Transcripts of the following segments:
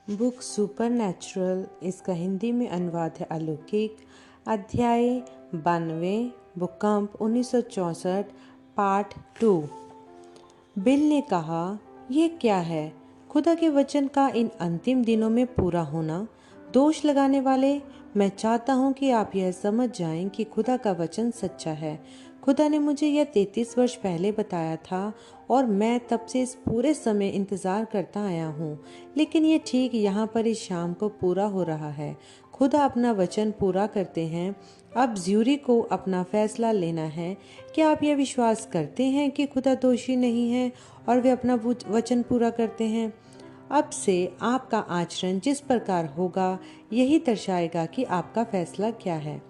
Book supernatural, इसका हिंदी में अनुवाद है अलौकिक। अध्याय 92, भूकंप 1964, पार्ट 2। बिल ने कहा, यह क्या है? खुदा के वचन का इन अंतिम दिनों में पूरा होना। दोष लगाने वाले, मैं चाहता हूँ कि आप यह समझ जाएं कि खुदा का वचन सच्चा है। खुदा ने मुझे यह 33 वर्ष पहले बताया था और मैं तब से इस पूरे समय इंतज़ार करता आया हूँ, लेकिन ये ठीक यहाँ पर इस शाम को पूरा हो रहा है। खुदा अपना वचन पूरा करते हैं। अब ज्यूरी को अपना फैसला लेना है। क्या आप यह विश्वास करते हैं कि खुदा दोषी नहीं है और वे अपना वचन पूरा करते हैं? अब से आपका आचरण जिस प्रकार होगा, यही दर्शाएगा कि आपका फैसला क्या है।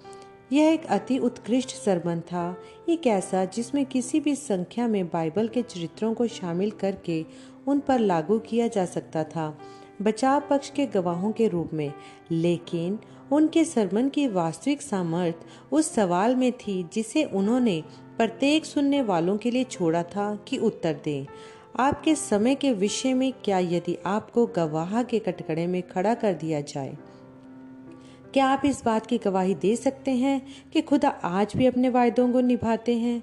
यह एक अति उत्कृष्ट सरमन था, एक ऐसा जिसमें किसी भी संख्या में बाइबल के चरित्रों को शामिल करके उन पर लागू किया जा सकता था, बचाव पक्ष के गवाहों के रूप में। लेकिन उनके सरमन की वास्तविक सामर्थ्य उस सवाल में थी जिसे उन्होंने प्रत्येक सुनने वालों के लिए छोड़ा था कि उत्तर दें। आपके समय के विषय में क्या यदि आपको गवाह के कटघरे में खड़ा कर दिया जाए? क्या आप इस बात की गवाही दे सकते हैं कि खुदा आज भी अपने वायदों को निभाते हैं?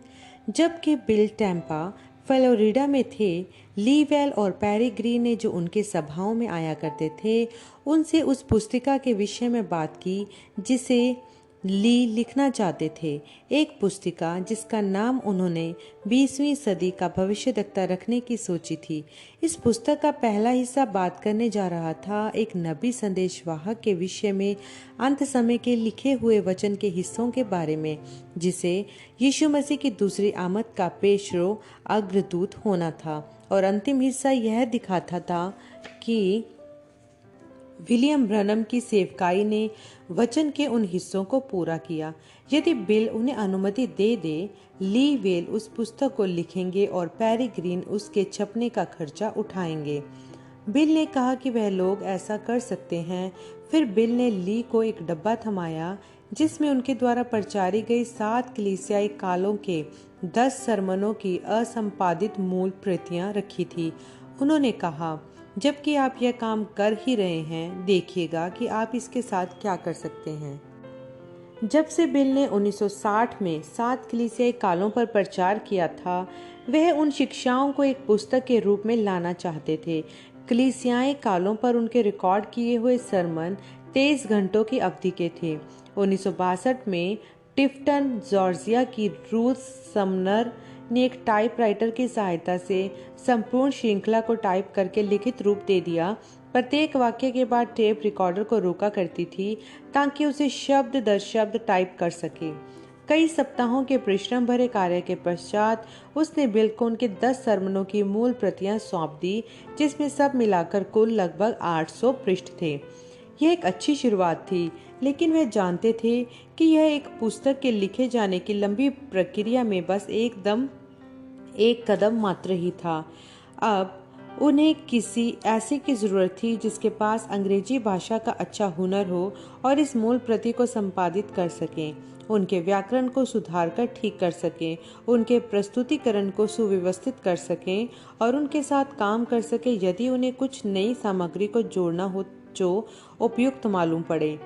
जबकि बिल टैम्पा, फ्लोरिडा में थे, ली वेल और पैरी ग्रीन ने जो उनके सभाओं में आया करते थे, उनसे उस पुस्तिका के विषय में बात की जिसे ली लिखना चाहते थे। एक पुस्तिका जिसका नाम उन्होंने 20वीं सदी का भविष्यद्वक्ता रखने की सोची थी। इस पुस्तक का पहला हिस्सा बात करने जा रहा था एक नबी संदेशवाहक के विषय में, अंत समय के लिखे हुए वचन के हिस्सों के बारे में, जिसे यीशु मसीह की दूसरी आमद का पेशरो अग्रदूत होना था। और अंतिम हिस्सा यह दिखाता था कि विलियम ब्रनम की सेवकाई ने वचन के उन हिस्सों को पूरा किया। यदि बिल उन्हें अनुमति दे दे, ली वेल उस पुस्तक को लिखेंगे और पैरी ग्रीन उसके छपने का खर्चा उठाएंगे। बिल ने कहा कि वह लोग ऐसा कर सकते हैं। फिर बिल ने ली को एक डब्बा थमाया जिसमें उनके द्वारा प्रचारी गई 7 कलीसियाई कालों के 10 सरमनों की असंपादित मूल प्रतियां रखी थी। उन्होंने कहा, जबकि आप यह काम कर ही रहे हैं, देखिएगा कि आप इसके साथ क्या कर सकते हैं। जब से बिल ने 1960 में 7 कलीसियाई कालों पर प्रचार किया था, वह उन शिक्षाओं को एक पुस्तक के रूप में लाना चाहते थे। कलीसियाई कालों पर उनके रिकॉर्ड किए हुए सरमन 23 घंटों की अवधि के थे। 1962 में टिफ्टन, जॉर्जिया की रूथ समनर ने एक टाइपराइटर की सहायता से संपूर्ण श्रृंखला को टाइप करके लिखित रूप दे दिया। प्रत्येक वाक्य के बाद टेप रिकॉर्डर को रोका करती थी ताकि उसे शब्द दर शब्द टाइप कर सके। कई सप्ताहों के परिश्रम भरे कार्य के पश्चात उसने बिल को उनके 10 सरमनों की मूल प्रतियां सौंप दी, जिसमें सब मिलाकर कुल लगभग 800 पृष्ठ थे। यह एक अच्छी शुरुआत थी, लेकिन वे जानते थे कि यह एक पुस्तक के लिखे जाने की लंबी प्रक्रिया में बस एक कदम मात्र ही था। अब उन्हें किसी ऐसे की जरूरत थी जिसके पास अंग्रेजी भाषा का अच्छा हुनर हो और इस मूल प्रति को संपादित कर सकें, उनके व्याकरण को सुधार कर ठीक कर सकें, उनके प्रस्तुतिकरण को सुव्यवस्थित कर सकें और उनके साथ काम कर सकें यदि उन्हें कुछ नई सामग्री को जोड़ना हो जो उपयुक्त मालूम पड़े।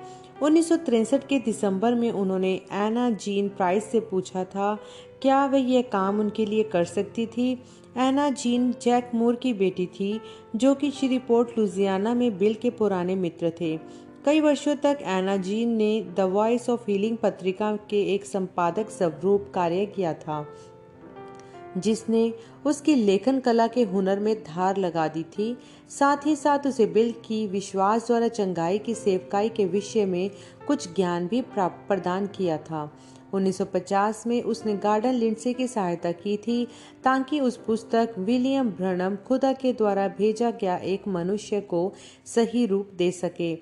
1963 के दिसंबर में उन्होंने एना जीन प्राइस से पूछा था क्या वह यह काम उनके लिए कर सकती थी। एना जीन जैक मूर की बेटी थी, जो कि श्रीपोर्ट लुजियाना में बिल के पुराने मित्र थे। कई वर्षों तक एना जीन ने द वॉइस ऑफ हीलिंग पत्रिका के एक संपादक स्वरूप कार्य किया था, जिसने उसकी लेखन कला के हुनर में धार लगा दी थी। साथ ही साथ उसे बिल की विश्वास द्वारा चंगाई की सेवकाई के विषय में कुछ ज्ञान भी प्रदान किया था। 1950 में उसने गार्डन लिंडसे की सहायता की थी ताकि उस पुस्तक विलियम ब्रनम खुदा के द्वारा भेजा गया एक मनुष्य को सही रूप दे सके।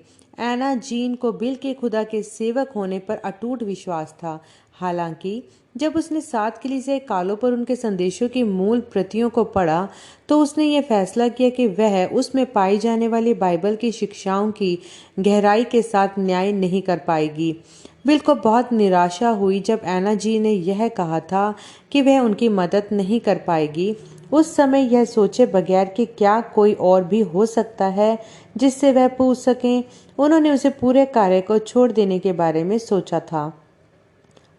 एना जीन को बिल के खुदा के सेवक होने पर अटूट विश्वास था। हालांकि जब उसने 7 कलीसियाई कालों पर उनके संदेशों की मूल प्रतियों को पढ़ा, तो उसने ये फैसला किया कि वह उसमें पाई जाने वाली बाइबल की शिक्षाओं की गहराई के साथ न्याय नहीं कर पाएगी। बिल को बहुत निराशा हुई जब एना जी ने यह कहा था कि वह उनकी मदद नहीं कर पाएगी। उस समय यह सोचे बगैर कि क्या कोई और भी हो सकता है जिससे वह पूछ सकें, उन्होंने उसे पूरे कार्य को छोड़ देने के बारे में सोचा था।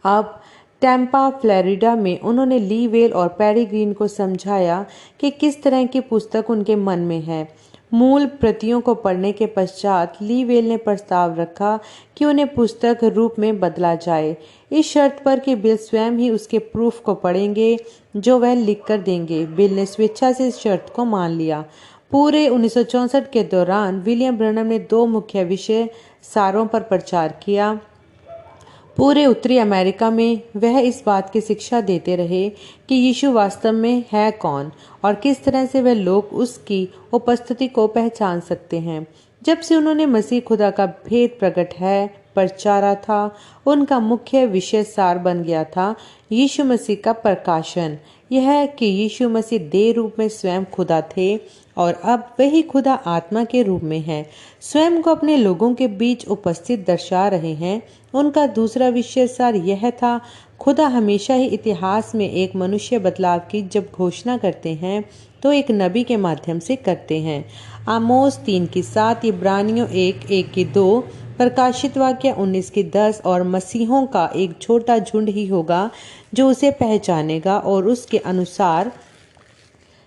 अब टैम्पा फ्लोरिडा में उन्होंने ली वेल और पैरी ग्रीन को समझाया कि किस तरह की पुस्तक उनके मन में है। मूल प्रतियों को पढ़ने के पश्चात ली वेल ने प्रस्ताव रखा कि उन्हें पुस्तक रूप में बदला जाए, इस शर्त पर कि बिल स्वयं ही उसके प्रूफ को पढ़ेंगे जो वह लिख कर देंगे। बिल ने स्वेच्छा से इस शर्त को मान लिया। पूरे 1964 के दौरान विलियम ब्रनम ने 2 मुख्य विषय सारों पर प्रचार किया। पूरे उत्तरी अमेरिका में वह इस बात की शिक्षा देते रहे कि यीशु वास्तव में है कौन और किस तरह से वह लोग उसकी उपस्थिति को पहचान सकते हैं। जब से उन्होंने मसीह खुदा का भेद प्रकट है प्रचारा था, उनका मुख्य विषय सार बन गया था यीशु मसीह का प्रकाशन। यह है कि यीशु मसीह देह रूप में स्वयं खुदा थे और अब वही खुदा आत्मा के रूप में है, स्वयं को अपने लोगों के बीच उपस्थित दर्शा रहे हैं। उनका दूसरा विषय सार यह था, खुदा हमेशा ही इतिहास में एक मनुष्य बदलाव की जब घोषणा करते हैं तो एक नबी के माध्यम से करते हैं। आमोस 3:7, इब्रानियों 1:1-2, प्रकाशित वाक्य 19:10 और मसीहों का एक छोटा झुंड ही होगा जो उसे पहचानेगा और उसके अनुसार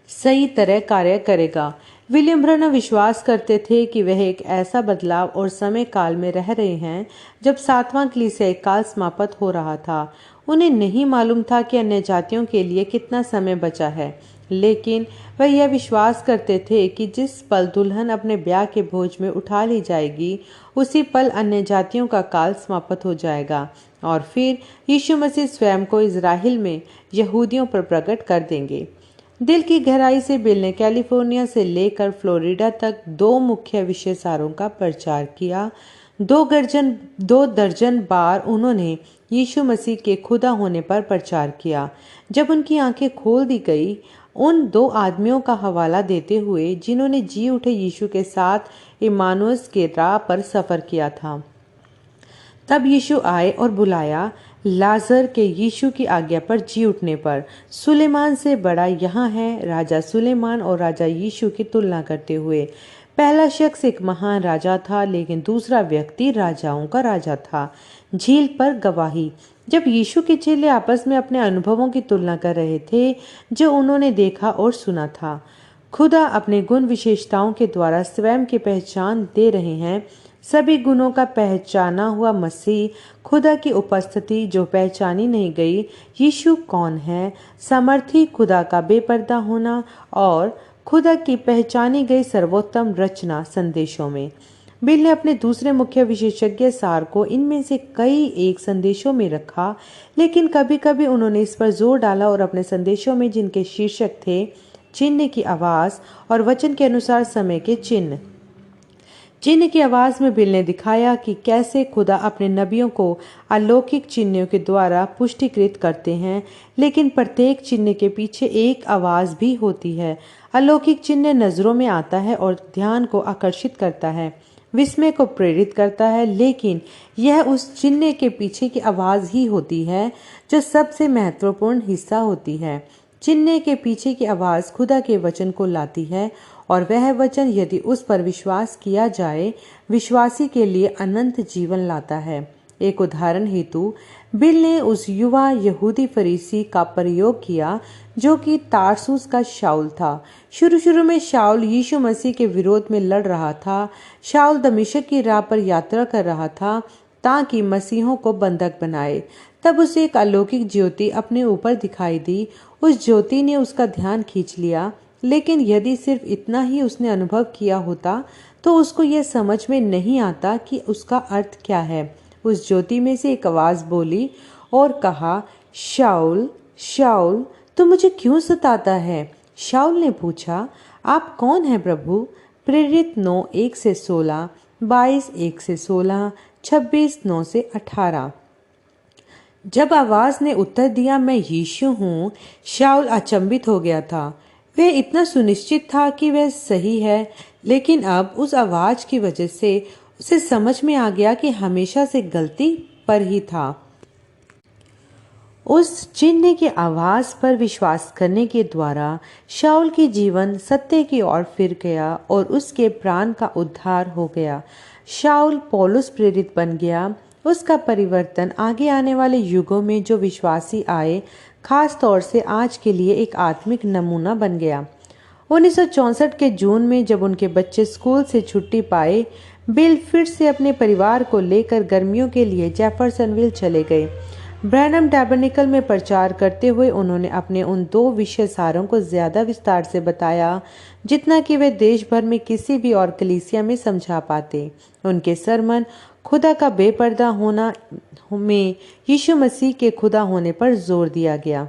सही तरह कार्य करेगा। विलियम ब्रनम विश्वास करते थे कि वह एक ऐसा बदलाव और समय काल में रह रहे हैं जब 7वां कलीसियाई काल समाप्त हो रहा था। उन्हें नहीं मालूम था कि अन्य जातियों के लिए कितना समय बचा है, लेकिन वह यह विश्वास करते थे कि जिस पल दुल्हन अपने ब्याह के भोज में उठा ली जाएगी, उसी पल अन्य जातियों का काल समाप्त हो जाएगा और फिर यीशु मसीह स्वयं को इज़राइल में यहूदियों पर प्रकट कर देंगे। दिल की गहराई से बिल ने कैलिफोर्निया से लेकर फ्लोरिडा तक 2 मुख्य विषय सारों का प्रचार किया। 2 दर्जन बार उन्होंने यीशु मसीह के खुदा होने पर प्रचार किया। जब उनकी आंखें खोल दी गई, उन 2 आदमियों का हवाला देते हुए जिन्होंने जी उठे यीशु के साथ इमानुएल के राह पर सफर किया था। तब यीशु आए और बुलाया लाजर के यीशु की आज्ञा पर जी उठने पर। सुलेमान से बड़ा यहाँ है, राजा सुलेमान और राजा यीशु की तुलना करते हुए। पहला शख्स एक महान राजा था, लेकिन दूसरा व्यक्ति राजाओं का राजा था। झील पर गवाही। जब यीशु के चेले आपस में अपने अनुभवों की तुलना कर रहे थे जो उन्होंने देखा और सुना था, खुदा अपने गुण विशेषताओं के द्वारा स्वयं की पहचान दे रहे हैं। सभी गुणों का पहचाना हुआ मसीह, खुदा की उपस्थिति जो पहचानी नहीं गई, यीशु कौन है, सामर्थी खुदा का बेपर्दा होना और खुदा की पहचानी गई सर्वोत्तम रचना संदेशों में। बिल ने अपने दूसरे मुख्य विशेषज्ञ सार को इनमें से कई एक संदेशों में रखा, लेकिन कभी कभी उन्होंने इस पर जोर डाला और अपने संदेशों में जिनके शीर्षक थे चिन्ह की आवाज़ और वचन के अनुसार समय के चिन्ह। चिन्ह की आवाज़ में बिल ने दिखाया कि कैसे खुदा अपने नबियों को अलौकिक चिन्हों के द्वारा पुष्टिकृत करते हैं, लेकिन प्रत्येक चिन्ह के पीछे एक आवाज़ भी होती है। अलौकिक चिन्ह नज़रों में आता है और ध्यान को आकर्षित करता है, विस्मय को प्रेरित करता है, लेकिन यह उस चिन्ह के पीछे की आवाज़ ही होती है जो सबसे महत्वपूर्ण हिस्सा होती है। चिन्ह के पीछे की आवाज़ खुदा के वचन को लाती है और वह वचन यदि उस पर विश्वास किया जाए, विश्वासी के लिए अनंत जीवन लाता है। एक उदाहरण हेतु बिल ने उस युवा यहूदी फरीसी का प्रयोग किया जो कि तारसूस का शाऊल था। शुरू में शाऊल यीशु मसीह के विरोध में लड़ रहा था। शाऊल दमिश्क की राह पर यात्रा कर रहा था ताकि मसीहों को बंधक बनाए। तब उसे एक अलौकिक ज्योति अपने ऊपर दिखाई दी। उस ज्योति ने उसका ध्यान खींच लिया, लेकिन यदि सिर्फ इतना ही उसने अनुभव किया होता तो उसको यह समझ में नहीं आता कि उसका अर्थ क्या है। उस ज्योति में से एक आवाज़ बोली और कहा, शाऊल शाऊल तू मुझे क्यों सताता है? शाऊल ने पूछा, आप कौन हैं प्रभु? प्रेरित 9:1-16, 22:1-16, 26:9-18। जब आवाज़ ने उत्तर दिया, मैं यीशु हूँ, शाऊल अचंभित हो गया था। वह इतना सुनिश्चित था कि वह सही है, लेकिन अब उस आवाज़ की वजह से उसे समझ में आ गया कि हमेशा से गलती पर ही था। उस चिन्ह की आवाज़ पर विश्वास करने के द्वारा शाऊल की जीवन सत्य की ओर फिर गया और उसके प्राण का उद्धार हो गया। शाऊल पौलुस प्रेरित बन गया। उसका परिवर्तन आगे आने वाले युगों में जो विश्वासी आए, खास तौर से आज के लिए एक आत्मिक नमूना बन गया। 1964 के जून में जब उनके बच्चे स्कूल से छुट्टी पाए, बिल फिर से अपने परिवार को लेकर गर्मियों के लिए जेफरसनविल चले गए। ब्रैनम टैबरनेकल में प्रचार करते हुए उन्होंने अपने उन 2 विषय सारों को ज्यादा विस्तार से बताया जितना कि वे देश भर में किसी भी और कलीसिया में समझा पाते। उनके सरमन खुदा का बेपर्दा होना में यीशु मसीह के खुदा होने पर जोर दिया गया।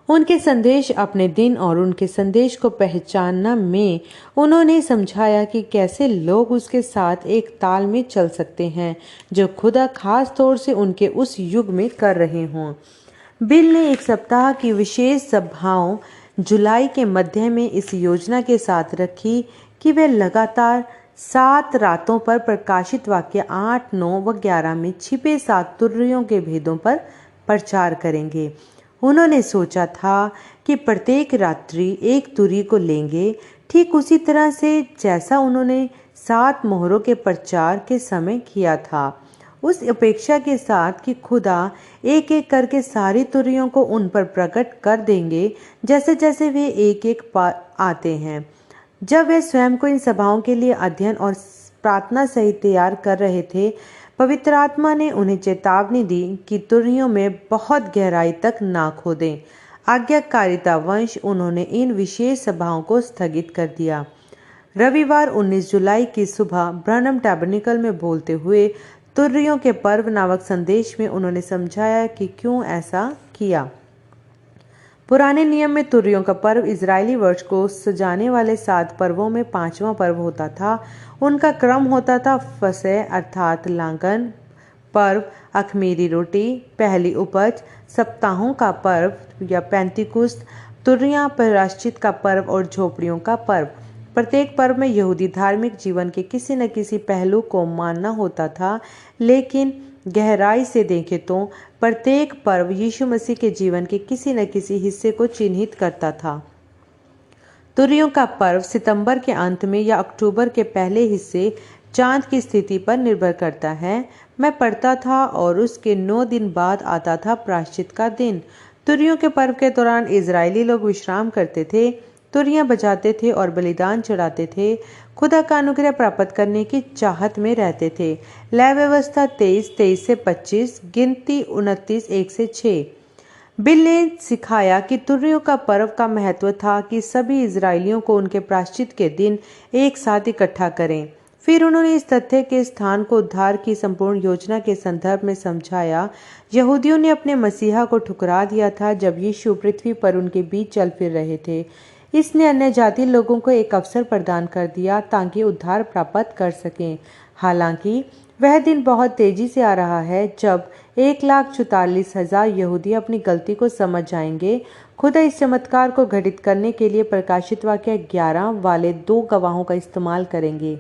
उनके संदेश अपने दिन और उनके संदेश को पहचानना में उन्होंने समझाया कि कैसे लोग उसके साथ एक ताल में चल सकते हैं जो खुदा खास तौर से उनके उस युग में कर रहे हों। बिल ने एक सप्ताह की विशेष सभाओं जुलाई के मध्य में इस योजना के साथ रखी कि वे लगातार 7 रातों पर प्रकाशित वाक्य 8, 9 व 11 में छिपे 7 तुर्रियों के भेदों पर प्रचार करेंगे। उन्होंने सोचा था कि प्रत्येक रात्रि एक तुरी को लेंगे, ठीक उसी तरह से जैसा उन्होंने 7 मोहरों के प्रचार के समय किया था, उस अपेक्षा के साथ कि खुदा एक एक करके सारी तुरियों को उन पर प्रकट कर देंगे जैसे जैसे वे एक एक आते हैं। जब वे स्वयं को इन सभाओं के लिए अध्ययन और प्रार्थना सहित तैयार कर रहे थे, पवित्र आत्मा ने उन्हें चेतावनी दी कि तुरहियों में बहुत गहराई तक ना खोदें। आज्ञाकारिता वंश उन्होंने इन विशेष सभाओं को स्थगित कर दिया। रविवार 19 जुलाई की सुबह ब्रैनम टैबरनेकल में बोलते हुए तुर्रियों के पर्व नामक संदेश में उन्होंने समझाया कि क्यों ऐसा किया। पुराने नियम में तुर्रियों का पर्व इजरायली वर्ष को सजाने वाले 7 पर्वों में 5वां पर्व होता था। उनका क्रम होता था फसह अर्थात लांगन पर्व, अखमीरी रोटी, पहली उपज, सप्ताहों का पर्व या पेंतिकुस्त, तुर्रियां, प्रायश्चित का पर्व और झोपड़ियों का पर्व। प्रत्येक पर्व में यहूदी धार्मिक जीवन के किसी न किसी पहलू को मानना होता था, लेकिन गहराई से देखें तो प्रत्येक पर्व यीशु मसीह के जीवन के किसी न किसी हिस्से को चिन्हित करता था। तुर्रियों का पर्व सितंबर के अंत में या अक्टूबर के पहले हिस्से चांद की स्थिति पर निर्भर करता है। मैं पढ़ता था और उसके 9 दिन बाद आता था प्रायश्चित का दिन। तुर्रियों के पर्व के दौरान इजरायली लोग विश्राम करते थे, तुरियां बजाते थे और बलिदान चढ़ाते थे। खुदा का अनुग्रह प्राप्त करने की चाहत में रहते थे। लय व्यवस्था 23 से 25, गिनती 29 1 से 6। बिल ने सिखाया कि तुर्रियों का पर्व का महत्व था कि सभी इजरायलियों को उनके प्रायश्चित के दिन एक साथ इकट्ठा करें। फिर उन्होंने इस तथ्य के स्थान को उद्धार की संपूर्ण योजना के संदर्भ में समझाया। यहूदियों ने अपने मसीहा को ठुकरा दिया था जब यीशु पृथ्वी पर उनके बीच चल फिर रहे थे। इसने अन्य जाति लोगों को एक अवसर प्रदान कर दिया ताकि उद्धार प्राप्त कर सकें। हालांकि वह दिन बहुत तेजी से आ रहा है जब 1,44,000 यहूदी अपनी गलती को समझ जाएंगे। खुदा इस चमत्कार को घटित करने के लिए प्रकाशित वाक्य 11 वाले 2 गवाहों का इस्तेमाल करेंगे।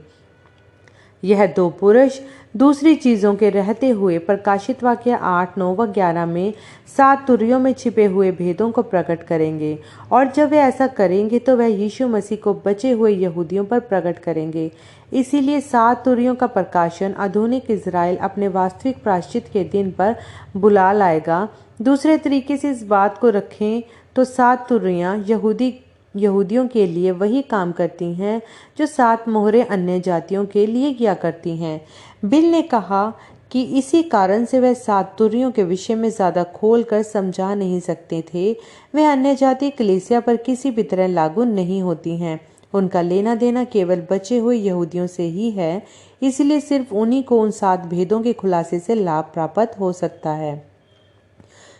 यह 2 पुरुष दूसरी चीजों के रहते हुए प्रकाशित वाक्य 8, 9 व 11 में 7 तुर्रियों में छिपे हुए भेदों को प्रकट करेंगे, और जब वे ऐसा करेंगे तो वह यीशु मसीह को बचे हुए यहूदियों पर प्रकट करेंगे। इसीलिए 7 तुर्रियों का प्रकाशन आधुनिक इजराइल अपने वास्तविक प्रायश्चित के दिन पर बुला लाएगा। दूसरे तरीके से इस बात को रखें तो 7 तुर्रियां यहूदियों के लिए वही काम करती हैं जो 7 मोहरें अन्य जातियों के लिए किया करती हैं। बिल ने कहा कि इसी कारण से वह 7 तुर्रियों के विषय में ज्यादा खोल कर समझा नहीं सकते थे। वे अन्य जाति कलीसिया पर किसी भी तरह लागू नहीं होती हैं। उनका लेना देना केवल बचे हुए यहूदियों से ही है, इसलिए सिर्फ उन्हीं को उन 7 भेदों के खुलासे से लाभ प्राप्त हो सकता है।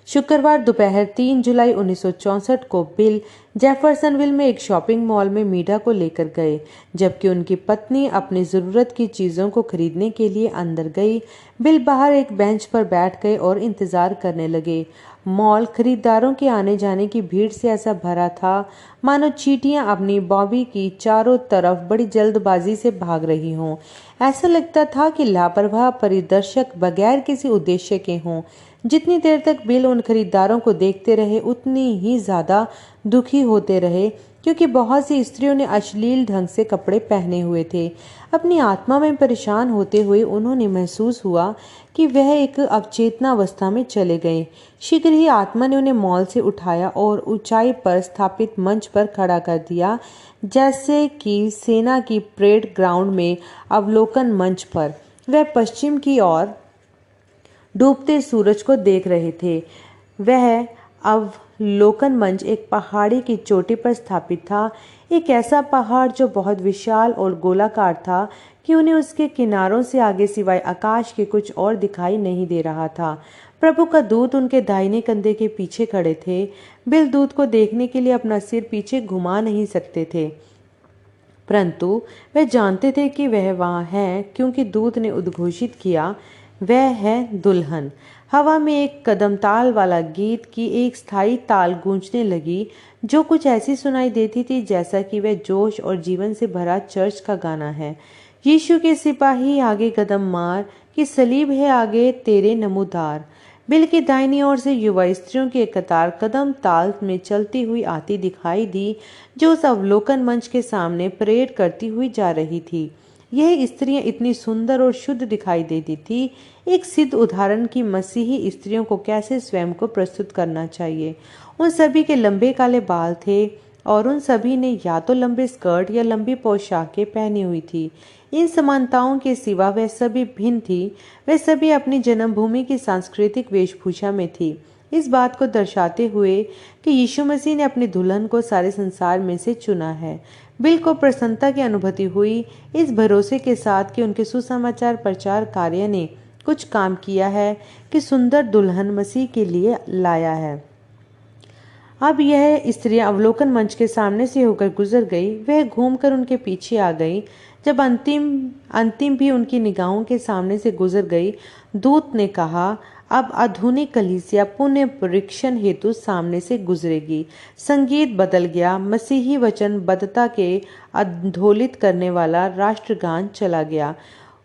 शुक्रवार दोपहर 3 जुलाई 1964 को बिल जेफरसनविल में एक शॉपिंग मॉल में मीडा को लेकर गए, जबकि उनकी पत्नी अपनी जरूरत की चीजों को खरीदने के लिए अंदर गई। बिल बाहर एक बेंच पर बैठ गए और इंतजार करने लगे। मॉल खरीदारों के आने जाने की भीड़ से ऐसा भरा था मानो चींटियां अपनी बॉबी की चारों तरफ बड़ी जल्दबाजी से भाग रही हों। ऐसा लगता था कि लापरवाह परिदर्शक बगैर किसी उद्देश्य के हों। जितनी देर तक बिल उन खरीदारों को देखते रहे उतनी ही ज़्यादा दुखी होते रहे, क्योंकि बहुत सी स्त्रियों ने अश्लील ढंग से कपड़े पहने हुए थे। अपनी आत्मा में परेशान होते हुए उन्होंने महसूस हुआ कि वह एक अवचेतनावस्था में चले गए। शीघ्र ही आत्मा ने उन्हें मॉल से उठाया और ऊंचाई पर स्थापित मंच पर खड़ा कर दिया, जैसे कि सेना की परेड ग्राउंड में अवलोकन मंच पर। वह पश्चिम की ओर डूबते सूरज को देख रहे थे। वह अवलोकन मंच एक पहाड़ी की चोटी पर स्थापित था, एक ऐसा पहाड़ जो बहुत विशाल और गोलाकार था कि उन्हें उसके किनारों से आगे सिवाय आकाश के कुछ और दिखाई नहीं दे रहा था। प्रभु का दूत उनके दाहिने कंधे के पीछे खड़े थे। बिल दूत को देखने के लिए अपना सिर पीछे घुमा नहीं सकते थे, परंतु वह जानते थे कि वह वहाँ है, क्योंकि दूत ने उद्घोषित किया, वह है दुल्हन। हवा में एक कदम ताल वाला गीत की एक स्थायी ताल गूंजने लगी, जो कुछ ऐसी सुनाई देती थी जैसा कि वह जोश और जीवन से भरा चर्च का गाना है। यीशु के सिपाही आगे कदम मार, कि सलीब है आगे तेरे नमूदार। बिल की दाहिनी ओर से युवा स्त्रियों की एक कतार कदम ताल में चलती हुई आती दिखाई दी, जो उस अवलोकन मंच के सामने परेड करती हुई जा रही थी। यह स्त्रियां इतनी सुंदर और शुद्ध दिखाई देती थी, एक सिद्ध उदाहरण की मसीही स्त्रियों को कैसे स्वयं को प्रस्तुत करना चाहिए। उन सभी के लंबे काले बाल थे और उन सभी ने या तो लंबे स्कर्ट या लंबी पोशाकें पहनी हुई थी। इन समानताओं के सिवा वह सभी भिन्न थी। वह सभी अपनी जन्मभूमि की सांस्कृतिक वेशभूषा में थी, इस बात को दर्शाते हुए कि यीशु मसीह ने अपनी दुल्हन को सारे संसार में से चुना है। बिल को प्रसन्नता की अनुभूति हुई, इस भरोसे के साथ कि उनके सुसमाचार प्रचार कार्य ने कुछ काम किया है, कि सुंदर दुल्हन मसीह के लिए लाया है। अब यह स्त्रियां अवलोकन मंच के सामने से होकर गुजर गई। वह घूमकर उनके पीछे आ गई। जब अंतिम भी उनकी निगाहों के सामने से गुजर गई, दूत ने कहा, अब आधुनिक कलीसिया पुण्य परीक्षण हेतु सामने से गुजरेगी। संगीत बदल गया। मसीही वचनबद्धता के अधोलित करने वाला राष्ट्रगान चला गया।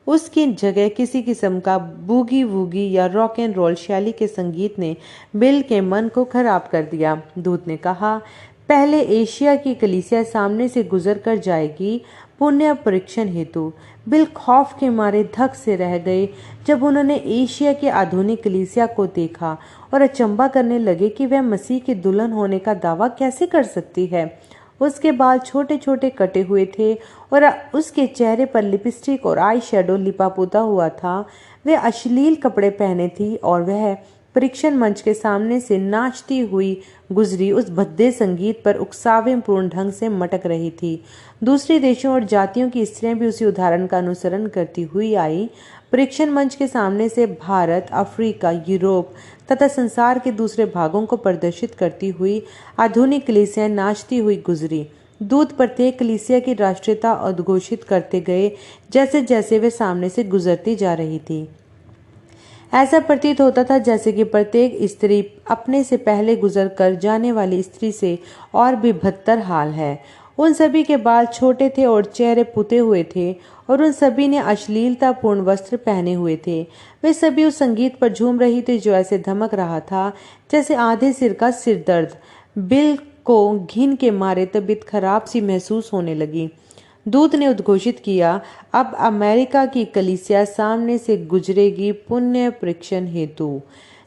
उसकी जगह किसी किस्म का बूगी वूगी या रॉक एंड रोल शैली के संगीत ने बिल के मन को खराब कर दिया। दूत ने कहा, पहले एशिया की कलीसिया सामने से गुजर कर जाएगी पुण्य परीक्षण हेतु। बिल खौफ के मारे धक से रह गए जब उन्होंने एशिया की आधुनिक कलीसिया को देखा और अचंभा करने लगे कि वह मसीह की दुल्हन होने का दावा कैसे कर सकती है। उसके बाल छोटे छोटे कटे हुए थे और उसके चेहरे पर लिपस्टिक और आई शेडो लिपा पोता हुआ था। वह अश्लील कपड़े पहने थी और वह परीक्षण मंच के सामने से नाचती हुई गुजरी उस भद्दे संगीत पर उकसावेपूर्ण ढंग से मटक रही थी। दूसरे देशों और जातियों की स्त्रियां भी उसी उदाहरण का अनुसरण करती हुई आई। परीक्षण मंच के सामने से भारत, अफ्रीका, यूरोप तथा संसार के दूसरे भागों को प्रदर्शित करती हुई आधुनिक कलीसियां नाचती हुई गुजरी। दूत प्रत्येक कलीसिया की राष्ट्रीयता उद्घोषित करते गए जैसे जैसे वे सामने से गुजरती जा रही थी। ऐसा प्रतीत होता था जैसे कि प्रत्येक स्त्री अपने से पहले गुजर कर जाने वाली स्त्री से और भी बदतर हाल है। उन सभी के बाल छोटे थे और चेहरे पुते हुए थे और उन सभी ने अश्लीलतापूर्ण वस्त्र पहने हुए थे। वे सभी उस संगीत पर झूम रही थी जो ऐसे धमक रहा था जैसे आधे सिर का सिरदर्द। बिल को घिन के मारे तबीयत खराब सी महसूस होने लगी। दूत ने उद्घोषित किया, अब अमेरिका की कलीसिया सामने से गुजरेगी पुण्य परीक्षण हेतु।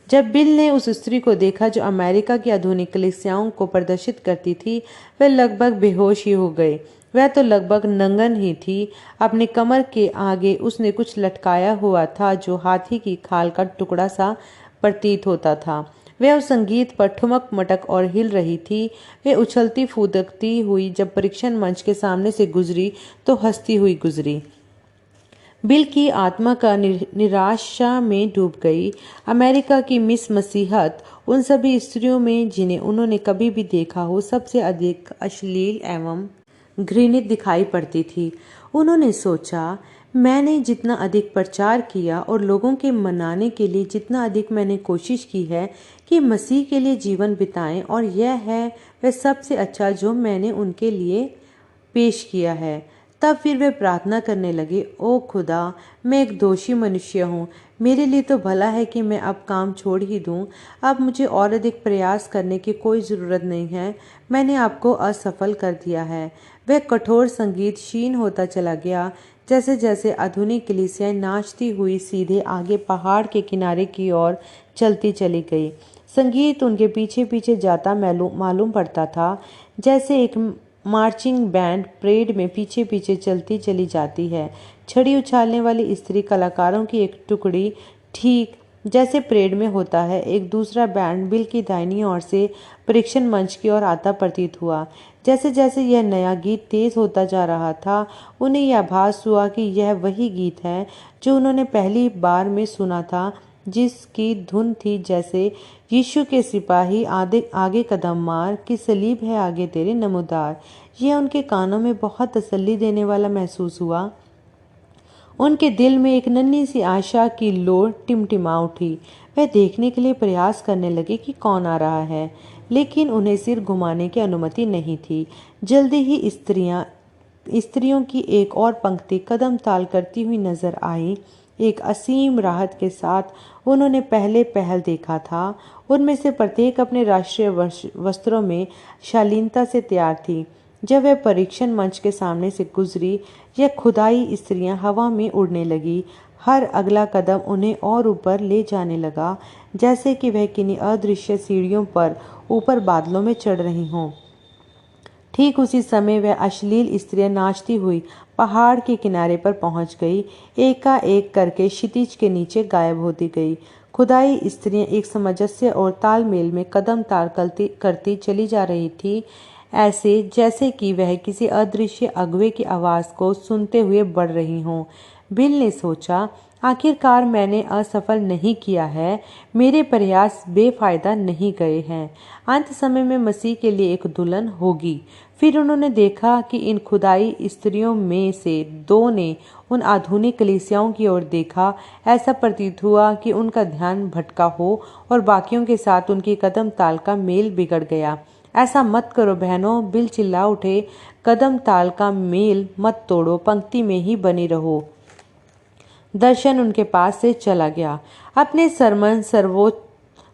जब बिल ने उस स्त्री को देखा जो अमेरिका की आधुनिक कलीसियाओं को प्रदर्शित करती थी, वह लगभग बेहोश ही हो गए। वह तो लगभग नंगन ही थी। अपनी कमर के आगे उसने कुछ लटकाया हुआ था जो हाथी की खाल का टुकड़ा सा प्रतीत होता था। वह उस संगीत पर ठुमक मटक और हिल रही थी। वह उछलती फूदकती हुई जब परीक्षण मंच के सामने से गुजरी तो हंसती हुई गुजरी। बिल की आत्मा का निराशा में डूब गई। अमेरिका की मिस मसीहत उन सभी स्त्रियों में जिन्हें उन्होंने कभी भी देखा हो सबसे अधिक अश्लील एवं घृणित दिखाई पड़ती थी। उन्होंने सोचा, मैंने जितना अधिक प्रचार किया और लोगों के मनाने के लिए जितना अधिक मैंने कोशिश की है कि मसीह के लिए जीवन बिताएं, और यह है वह सबसे अच्छा जो मैंने उनके लिए पेश किया है। तब फिर वे प्रार्थना करने लगे, ओ खुदा, मैं एक दोषी मनुष्य हूँ। मेरे लिए तो भला है कि मैं अब काम छोड़ ही दूँ। अब मुझे और अधिक प्रयास करने की कोई ज़रूरत नहीं है। मैंने आपको असफल कर दिया है। वह कठोर संगीत क्षीण होता चला गया। जैसे जैसे आधुनिक कलीसियाएं नाचती हुई सीधे आगे पहाड़ के किनारे की ओर चलती चली गई। संगीत उनके पीछे पीछे जाता मालूम पड़ता था, जैसे एक मार्चिंग बैंड परेड में पीछे पीछे चलती चली जाती है। छड़ी उछालने वाली स्त्री कलाकारों की एक टुकड़ी, ठीक जैसे परेड में होता है। एक दूसरा बैंड बिल की दाहिनी ओर से परीक्षण मंच की ओर आता प्रतीत हुआ। जैसे जैसे यह नया गीत तेज होता जा रहा था, उन्हें यह आभास हुआ कि यह वही गीत है जो उन्होंने पहली बार में सुना था, जिसकी धुन थी जैसे यीशु के सिपाही आगे आगे कदम मार, कि सलीब है आगे तेरे नमोदार। यह उनके कानों में बहुत तसल्ली देने वाला महसूस हुआ। उनके दिल में एक नन्ही सी आशा की लोर टिमटिमा उठी। वह देखने के लिए प्रयास करने लगे कि कौन आ रहा है, लेकिन उन्हें सिर घुमाने की अनुमति नहीं थी। जल्दी ही स्त्रियों की एक और पंक्ति कदम ताल करती हुई नजर आई। एक असीम राहत के साथ उन्होंने पहले पहल देखा था। उनमें से प्रत्येक अपने राष्ट्रीय वस्त्रों में शालीनता से तैयार थी। जब वह परीक्षण मंच के सामने से गुजरी, यह खुदाई स्त्रियां हवा में उड़ने लगी। हर अगला कदम उन्हें और ऊपर ले जाने लगा, जैसे कि वह किन्हीं अदृश्य सीढ़ियों पर ऊपर बादलों में चढ़ रही हों। ठीक उसी समय वह अश्लील स्त्रियां नाचती हुई पहाड़ के किनारे पर पहुंच गई, एकाएक करके क्षितिज के नीचे गायब होती गई। खुदाई स्त्रियां एक सामंजस्य और तालमेल में कदम ताल करती चली जा रही थी, ऐसे जैसे कि वह किसी अदृश्य अगुवे की आवाज को सुनते हुए बढ़ रही हों। बिल ने सोचा, आखिरकार मैंने असफल नहीं किया है, मेरे प्रयास बेफायदा नहीं गए हैं। अंत समय में मसीह के लिए एक दुल्हन होगी। फिर उन्होंने देखा कि इन खुदाई स्त्रियों में से दो ने उन आधुनिक कलीसियाओं की ओर देखा। ऐसा प्रतीत हुआ कि उनका ध्यान भटका हो और बाकियों के साथ उनकी कदम ताल का मेल बिगड़ गया। ऐसा मत करो बहनों, बिल चिल्ला उठे, कदम ताल का मेल मत तोड़ो, पंक्ति में ही बनी रहो। दर्शन उनके पास से चला गया। अपने सरमन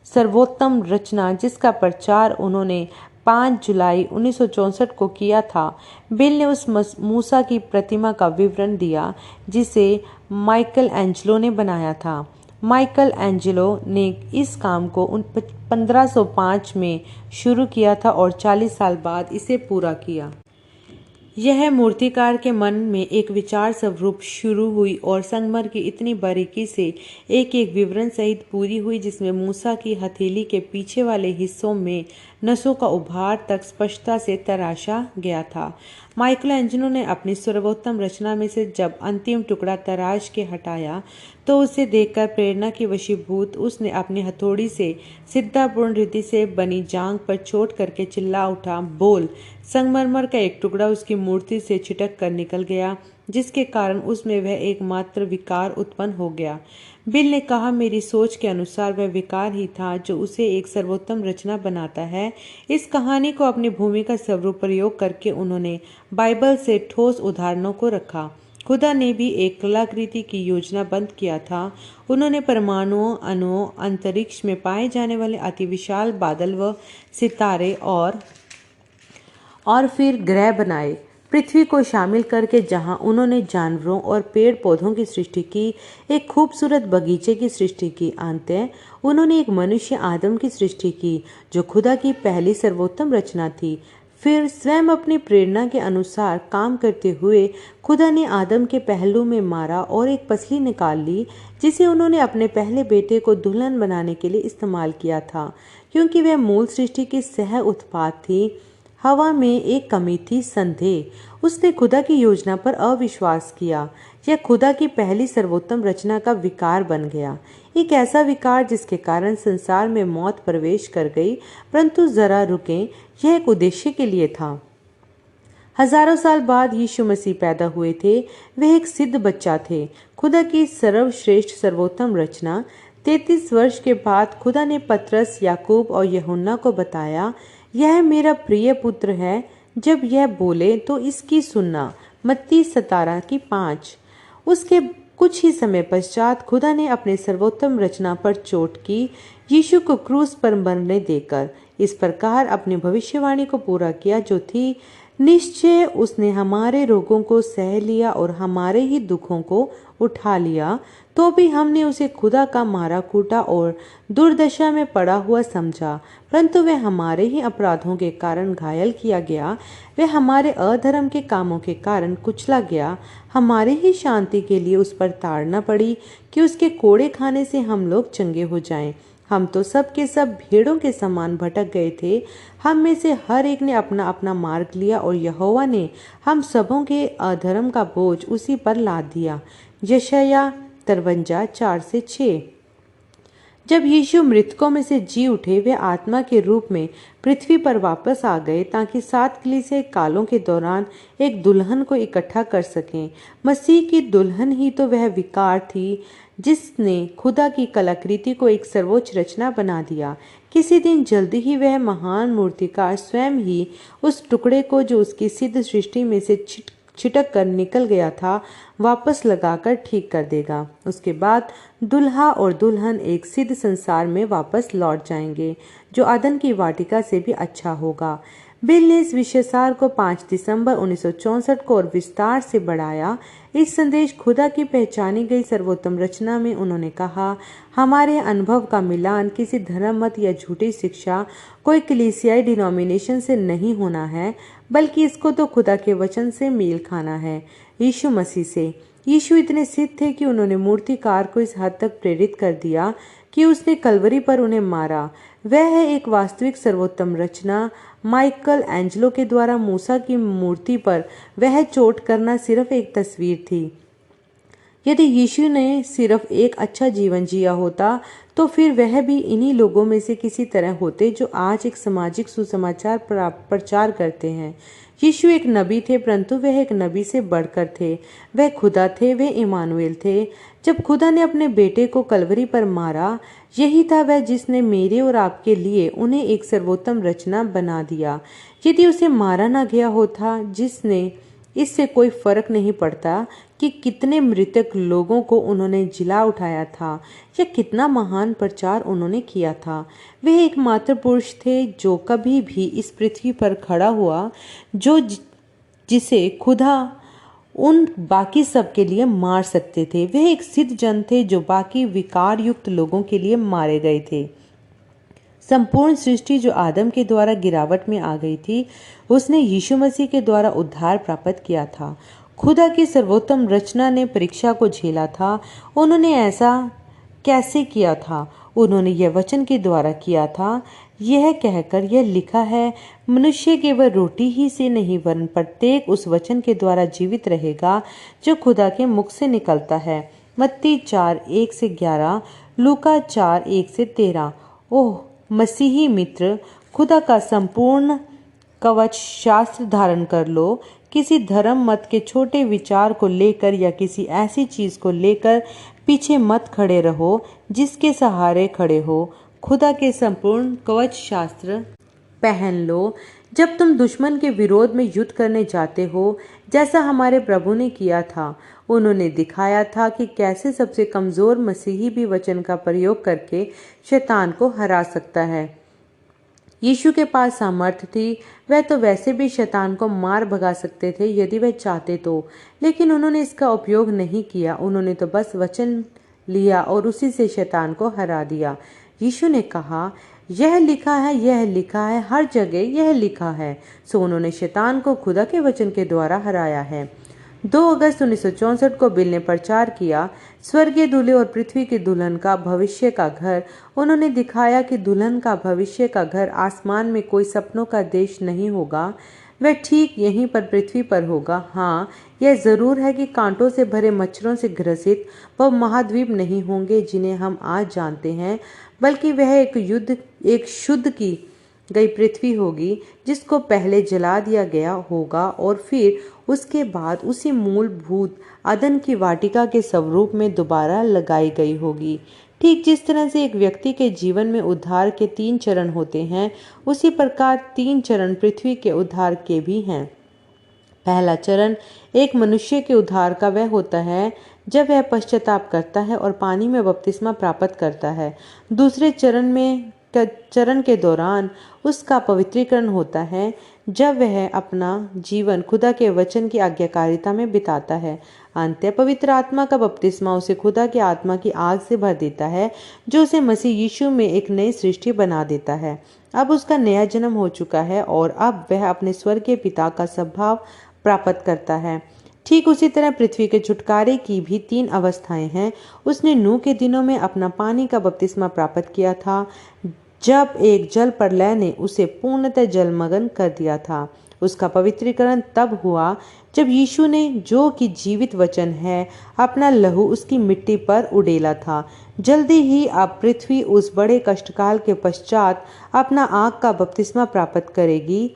सर्वोत्तम रचना, जिसका प्रचार उन्होंने 5 जुलाई 1964 को किया था, बिल ने उस मूसा की प्रतिमा का विवरण दिया जिसे माइकल एंजेलो ने बनाया था। माइकल एंजेलो ने इस काम को 1505 में शुरू किया था और 40 साल बाद इसे पूरा किया। यह मूर्तिकार के मन में एक विचार स्वरूप शुरू हुई और संगमर की इतनी बारीकी से एक एक विवरण सहित पूरी हुई, जिसमें मूसा की हथेली के पीछे वाले हिस्सों में नसों का उभार तक स्पष्टता से तराशा गया था। माइकल एंजेलो ने अपनी सर्वोत्तम रचना में से जब अंतिम टुकड़ा तराश के हटाया, तो उसे देखकर प्रेरणा की वशीभूत उसने अपनी हथौड़ी से सिद्धापूर्ण रीति से बनी जांघ पर चोट करके चिल्ला उठा, बोल। संगमरमर का एक टुकड़ा उसकी मूर्ति से छिटक कर निकल गया, जिसके कारण उसमें वह एकमात्र विकार उत्पन्न हो गया। बिल ने कहा, मेरी सोच के अनुसार वह विकार ही था जो उसे एक सर्वोत्तम रचना बनाता है। इस कहानी को अपनी भूमिका स्वरूप प्रयोग करके उन्होंने बाइबल से ठोस उदाहरणों को रखा। खुदा ने भी एक कलाकृति की योजना बंद किया था। उन्होंने परमाणुओं, अणुओं, अंतरिक्ष में पाए जाने वाले अति विशाल बादल व सितारे और फिर ग्रह बनाए, पृथ्वी को शामिल करके, जहां उन्होंने जानवरों और पेड़ पौधों की सृष्टि की, एक खूबसूरत बगीचे की सृष्टि की। अंततः उन्होंने एक मनुष्य आदम की सृष्टि की, जो खुदा की पहली सर्वोत्तम रचना थी। फिर स्वयं अपनी प्रेरणा के अनुसार काम करते हुए खुदा ने आदम के पहलू में मारा और एक पसली निकाल ली, जिसे उन्होंने अपने पहले बेटे को दुल्हन बनाने के लिए इस्तेमाल किया था। क्योंकि वह मूल सृष्टि की सह उत्पाद थी, हवा में एक कमी थी, संदेह। उसने खुदा की योजना पर अविश्वास किया। यह खुदा की पहली सर्वोत्तम रचना का विकार बन गया, एक ऐसा विकार जिसके कारण संसार में मौत प्रवेश कर गई। परंतु जरा रुकें, यह एक उद्देश्य के लिए था। हजारों साल बाद यीशु मसीह पैदा हुए थे। वे एक सिद्ध बच्चा थे, खुदा की सर्वश्रेष्ठ सर्वोत्तम रचना। 33 वर्ष के बाद खुदा ने पतरस, याकूब और यूहन्ना को बताया, यह मेरा प्रिय पुत्र है, जब यह बोले तो इसकी सुनना। मत्ती 17:5। उसके कुछ ही समय पश्चात खुदा ने अपने सर्वोत्तम रचना पर चोट की, यीशु को क्रूस पर मरने देकर इस प्रकार अपनी भविष्यवाणी को पूरा किया जो थी, निश्चय उसने हमारे रोगों को सह लिया और हमारे ही दुखों को उठा लिया। तो भी हमने उसे खुदा का मारा कूटा और दुर्दशा में पड़ा हुआ समझा, परंतु वह हमारे ही अपराधों के कारण घायल किया गया, वह हमारे अधर्म के कामों के कारण कुचला गया, हमारी ही शांति के लिए उस पर ताड़ना पड़ी कि उसके कोड़े खाने से हम लोग चंगे हो जाएं। हम तो सब के सब भेड़ों के समान भटक गए थे, हम में से हर एक ने अपना अपना मार्ग लिया और यहोवा ने हम सबों के अधर्म का बोझ उसी पर लाद दिया। यशायाह 53:4-6। जब यीशु मृतकों में से जी उठे, वे आत्मा के रूप में पृथ्वी पर वापस आ गए ताकि 7 कलीसिया कालों के दौरान एक दुल्हन को इकट्ठा कर सकें। मसीह की दुल्हन ही तो वह विकार थी जिसने खुदा की कलाकृति को एक सर्वोच्च रचना बना दिया। किसी दिन जल्दी ही वह महान मूर्तिकार स्वयं ही उस टुकड़े को जो उसकी सिद्ध सृष्टि में से छिटक कर निकल गया था, वापस लगाकर ठीक कर देगा। उसके बाद दुल्हा और दुल्हन एक सिद्ध संसार में वापस लौट जाएंगे जो अदन की वाटिका से भी अच्छा होगा। बिल ने इस विषयसार को 5 दिसंबर 1964 को और विस्तार से बढ़ाया। इस संदेश खुदा की पहचानी गई सर्वोत्तम रचना में उन्होंने कहा, हमारे अनुभव का मिलान किसी धर्म मत या झूठी शिक्षा, कोई कलीसियाई डिनोमिनेशन से नहीं होना है, बल्कि इसको तो खुदा के वचन से मेल खाना है, यीशु मसीह से। यीशु इतने सिद्ध थे कि उन्होंने मूर्तिकार को इस हद तक प्रेरित कर दिया कि उसने कलवरी पर उन्हें मारा। वह है एक वास्तविक सर्वोत्तम रचना। माइकल एंजेलो के द्वारा मूसा की मूर्ति पर वह चोट करना सिर्फ एक तस्वीर थी। यदि यीशु ने सिर्फ एक अच्छा जीवन जिया होता तो फिर वह भी इन्हीं लोगों में से किसी तरह होते जो आज एक सामाजिक सुसमाचार प्रचार करते हैं। यीशु एक नबी थे, परंतु वह एक नबी से बढ़कर थे। वह खुदा थे, वे इमानुएल थे। जब खुदा ने अपने बेटे को कलवरी पर मारा, यही था वह जिसने मेरे और आपके लिए उन्हें एक सर्वोत्तम रचना बना दिया। यदि उसे मारा ना गया होता, जिसने इससे कोई फर्क नहीं पड़ता कि कितने मृतक लोगों को उन्होंने जिला उठाया था या कितना महान प्रचार उन्होंने किया था। वे एकमात्र पुरुष थे जो कभी भी इस पृथ्वी पर खड़ा हुआ जिसे खुदा उन बाकी सब के लिए मार सकते थे। वे एक सिद्ध जन थे जो बाकी विकार युक्त लोगों के लिए मारे गए थे। संपूर्ण सृष्टि जो आदम के द्वारा गिरावट में आ गई थी, उसने यीशु मसीह के द्वारा उद्धार प्राप्त किया था। खुदा की सर्वोत्तम रचना ने परीक्षा को झेला था। उन्होंने ऐसा कैसे किया था? उन्होंने यह वचन के द्वारा किया था, यह कहकर यह लिखा है, मनुष्य केवल रोटी ही से नहीं वरन प्रत्येक उस वचन के द्वारा जीवित रहेगा जो खुदा के मुख से निकलता है। मत्ती 4:1-11, लूका 4:1-13। ओह मसीही मित्र, खुदा का संपूर्ण कवच शास्त्र धारण कर लो। किसी धर्म मत के छोटे विचार को लेकर या किसी ऐसी चीज को लेकर पीछे मत खड़े रहो जिसके सहारे खड़े हो। खुदा के संपूर्ण कवच शास्त्र पहन लो जब तुम दुश्मन के विरोध में युद्ध करने जाते हो, जैसा हमारे प्रभु ने किया था। उन्होंने दिखाया था कि कैसे सबसे कमजोर मसीही भी वचन का प्रयोग करके शैतान को हरा सकता है। यीशु के पास सामर्थ्य थी, वह तो वैसे भी शैतान को मार भगा सकते थे यदि वह चाहते तो, लेकिन उन्होंने इसका उपयोग नहीं किया। उन्होंने तो बस वचन लिया और उसी से शैतान को हरा दिया। यीशु ने कहा, यह लिखा है, यह लिखा है, हर जगह यह लिखा है। सो उन्होंने शैतान को खुदा के वचन के द्वारा हराया है। 2 अगस्त 1964 को बिल ने प्रचार किया, स्वर्गीय दूल्हे और पृथ्वी की दुल्हन का भविष्य का घर। उन्होंने दिखाया कि दुल्हन का भविष्य का घर आसमान में कोई सपनों का देश नहीं होगा, वह ठीक यहीं पर पृथ्वी पर होगा। हाँ, यह जरूर है कि कांटों से भरे मच्छरों से ग्रसित वह महाद्वीप नहीं होंगे जिन्हें हम आज जानते हैं, बल्कि वह एक शुद्ध की गई पृथ्वी होगी जिसको पहले जला दिया गया होगा और फिर उसके बाद उसी मूलभूत अदन की वाटिका के स्वरूप में दोबारा लगाई गई होगी। ठीक जिस तरह से एक व्यक्ति के जीवन में उद्धार के 3 चरण होते हैं, उसी प्रकार 3 चरण पृथ्वी के उद्धार के भी हैं। पहला चरण एक मनुष्य के उद्धार का वह होता है जब वह पश्चाताप करता है और पानी में बपतिस्मा प्राप्त करता है। दूसरे चरण के दौरान उसका पवित्रीकरण होता है जब वह अपना जीवन खुदा के वचन की आज्ञाकारिता में बिताता है। अंत्य पवित्र आत्मा का बपतिस्मा उसे खुदा की आत्मा की आग से भर देता है जो उसे मसीह यीशु में एक नई सृष्टि बना देता है। अब उसका नया जन्म हो चुका है और अब वह अपने स्वर्गीय पिता का स्वभाव प्राप्त करता है। ठीक उसी तरह पृथ्वी के छुटकारे की भी 3 अवस्थाएं हैं। उसने नूह के दिनों में अपना पानी का बपतिस्मा प्राप्त किया था जब एक जल प्रलय ने उसे पूर्णतः जलमग्न कर दिया था। उसका पवित्रीकरण तब हुआ जब यीशु ने, जो कि जीवित वचन है, अपना लहू उसकी मिट्टी पर उड़ेला था। जल्दी ही अब पृथ्वी उस बड़े कष्टकाल के पश्चात अपना आग का बपतिस्मा प्राप्त करेगी।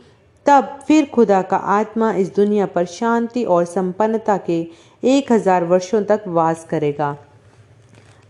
तब फिर खुदा का आत्मा इस दुनिया पर शांति और संपन्नता के 1000 वर्षों तक वास करेगा।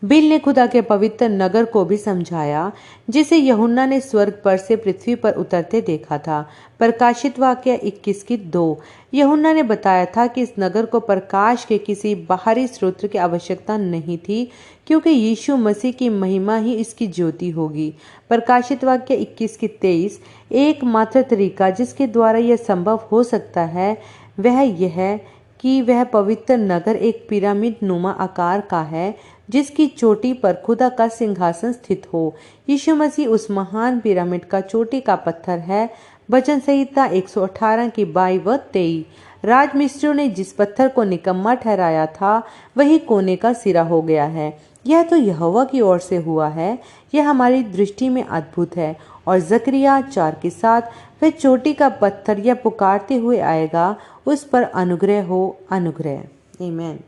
बिल ने खुदा के पवित्र नगर को भी समझाया जिसे यूहन्ना ने स्वर्ग पर से पृथ्वी पर उतरते देखा था। प्रकाशित वाक्य 21 की 2। यूहन्ना ने बताया था कि इस नगर को प्रकाश के किसी बाहरी स्रोत की आवश्यकता नहीं थी क्योंकि यीशु मसीह की महिमा ही इसकी ज्योति होगी। प्रकाशित वाक्य 21 की 23। एकमात्र तरीका जिसके द्वारा यह संभव हो सकता है वह यह है कि वह पवित्र नगर एक पिरामिड नुमा आकार का है जिसकी चोटी पर खुदा का सिंहासन स्थित हो। यीशु मसीह उस महान पिरामिड का चोटी का पत्थर है। वचन संहिता 118 की 22 व 23। राजमिस्त्रियों ने जिस पत्थर को निकम्मा ठहराया था वही कोने का सिरा हो गया है। यह तो यहोवा की ओर से हुआ है। यह हमारी दृष्टि में अद्भुत है। और जकरिया 4 के 7। वह चोटी का पत्थर यह पुकारते हुए आएगा, उस पर अनुग्रह हो अनुग्रह। आमीन।